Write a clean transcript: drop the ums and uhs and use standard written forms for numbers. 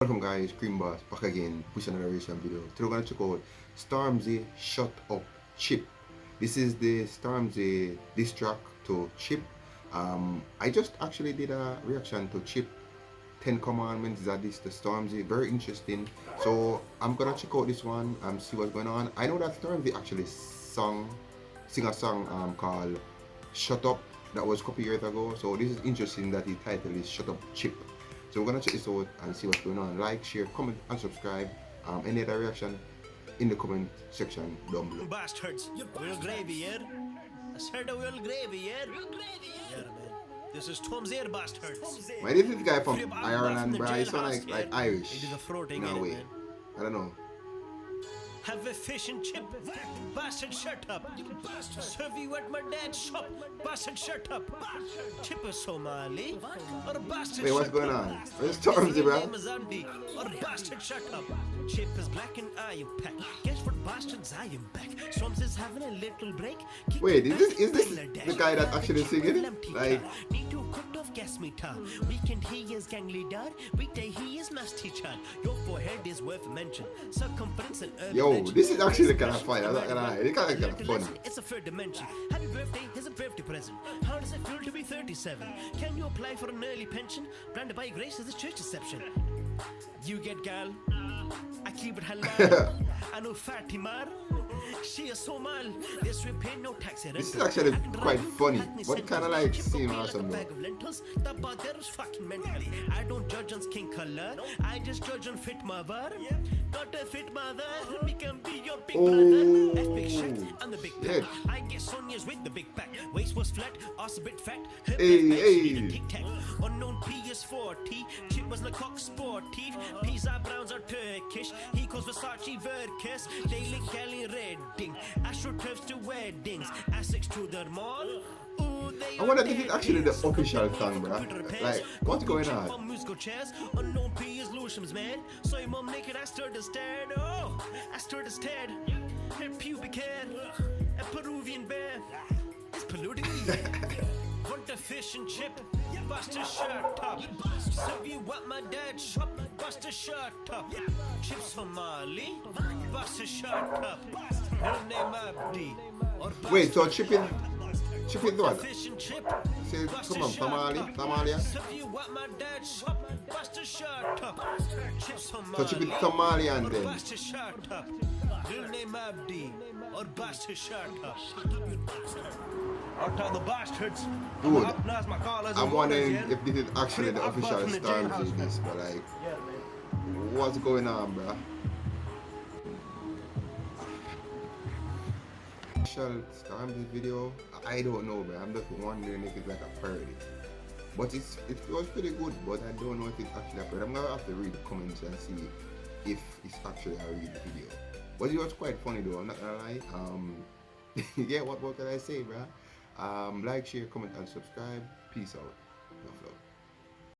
Welcome guys, Cream Boss back again, push another reaction video. Today we're gonna check out Stormzy Shut Up Chip. This is the Stormzy diss track to Chip. I just actually did a reaction to Chip 10 Commandments that is the Stormzy, very interesting. So I'm gonna check out this one and see what's going on. I know that Stormzy actually sing a song called Shut Up that was a couple years ago. So this is interesting that the title is Shut Up Chip. So we're gonna check this out and see what's going on. Like, share, comment, and subscribe. Any other reaction in the comment section down below. Bastards, real gravy, yeah? I said a real gravy, yeah? Yeah, man. This is Tom's Air Bastards. My this is guy from Ireland, bro. He sound like Irish. It is a throating No way. man. I don't know. Have a fish and chip. Bastard, shut up. Serve you at my dad's shop. Bastard, shut up. Chip is Somali. Or bastard, Wait, what's shut going up. on? Where's Stormzy, bro? Name is Andy. Or bastard, shut up. Chip is black and I am pack. Guess what, bastards, I am back. Stormzy's having a little break. Keep Wait, it is this back. the guy that actually singing? Like, Need to cut off gas meter. Weekend he is gang leader. Weekday he is math teacher. Your forehead is worth mention. Circumference and urban yo, legend. this is actually kind of funny. I'm not gonna lie. It's kind of funny. It's a third dimension. Happy birthday, here's a birthday present. How does it feel to be 37? Can you apply for an early pension? Branded by grace is a church deception. You get gal. I keep it halal. I know Fatimar. She is Somal. This we pay no tax. This is actually quite funny, but kind of like seem awesome though. Bag of lentils. The bother is fucking mental. I don't judge on skin color. I just judge on fit mother. Got a fit mother. We can be your big brother. Epic shit. I'm the big pack. I guess Sonia's with the big pack. Waist was flat, ass a bit fat. Her Hey. tic tac. Unknown P is 40. Chip was the cock sporty. Pizza browns are Turkish. He calls Versace Verkis. Daily Cali Redding. AstroTurfs to weddings. Essex to the mall. Ooh, I wonder if this is actually the official song, bro. Like, what's going on? Musical chairs. Unknown P is Lucian's man. So your mom naked, I stirred the stared. Oh, I stirred the stared. Her pubic hair. A Peruvian bear. It's polluting the air. Want a fish and chip? Bust a shirt up. Serve you at my dad's shop. Bust a shirt up. Chips from Mali. Bust a shirt up. Her name Abdi. Or Wait, so Chip is what? fish and chip. Say, come on, Somalia? Serve you at my dad's shop. Bust a shirt up. Chips from So Chip is Mali. Somalian Or then. bust a shirt up. Real name Abdi. Or bust a shirt up. Out of the bastards. Dude, My callers I'm and wondering voters, yeah? if this is actually the official from the Stormzy jailhouse. this, but like, Yeah, man. what's going on, bro? Official Stormzy video? I don't know, bro. I'm just wondering if it's like a parody. But it was pretty good, but I don't know if it's actually a parody. I'm gonna have to read the comments and see if it's actually a real video. But it was quite funny though, I'm not gonna lie. Yeah, what can I say, bro? Like, share, comment, and subscribe. Peace out. Love, love.